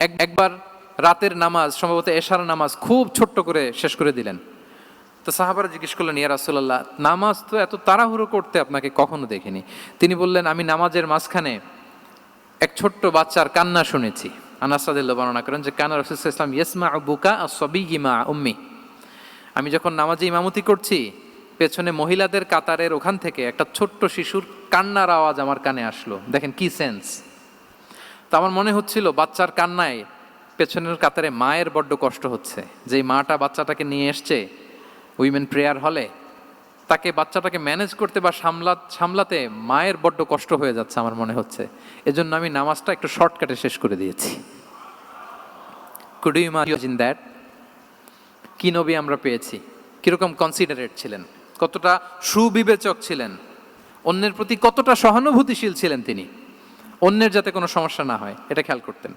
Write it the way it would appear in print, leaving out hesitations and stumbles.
একবার রাতের নামাজ, সম্ভবত এশার নামাজ খুব ছোট্ট করে শেষ করে দিলেন। তো সাহাবারা জিজ্ঞেস করলেন, ইয়া রাসূলুল্লাহ, নামাজ তো এত তাড়াহুড়ো করতে আপনাকে কখনো দেখিনি। তিনি বললেন, আমি নামাজের মাঝখানে এক ছোট্ট বাচ্চার কান্না শুনেছি। আনাস রাদিয়াল্লাহু বর্ণনা করেন যে কানা রাসূলুল্লাহ সাল্লাল্লাহু আলাইহি ওয়াসাল্লাম ইয়াসমাউ বুকা আস-সাবিয়্যি মা উম্মি। আমি যখন নামাজে ইমামতি করছি, পেছনে মহিলাদের কাতারের ওখান থেকে একটা ছোট্ট শিশুর কান্নার আওয়াজ আমার কানে আসলো। দেখেন কি সেন্স। তো আমার মনে হচ্ছিল বাচ্চার কান্নায় পেছনের কাতারে মায়ের বড্ড কষ্ট হচ্ছে, যেই মাটা বাচ্চাটাকে নিয়ে এসছে উইমেন প্রেয়ার হলে, তাকে বাচ্চাটাকে ম্যানেজ করতে বা সামলাতে মায়ের বড্ড কষ্ট হয়ে যাচ্ছে আমার মনে হচ্ছে। এজন্য আমি নামাজটা একটু শর্টকাটে শেষ করে দিয়েছি। Could you imagine that? কি নবী আমরা পেয়েছি, কিরকম কনসিডারেট ছিলেন, কতটা সুবিবেচক ছিলেন, অন্যের প্রতি কতটা সহানুভূতিশীল ছিলেন তিনি, অন্যের যাতে কোনো সমস্যা না হয় এটা খেয়াল করতেন।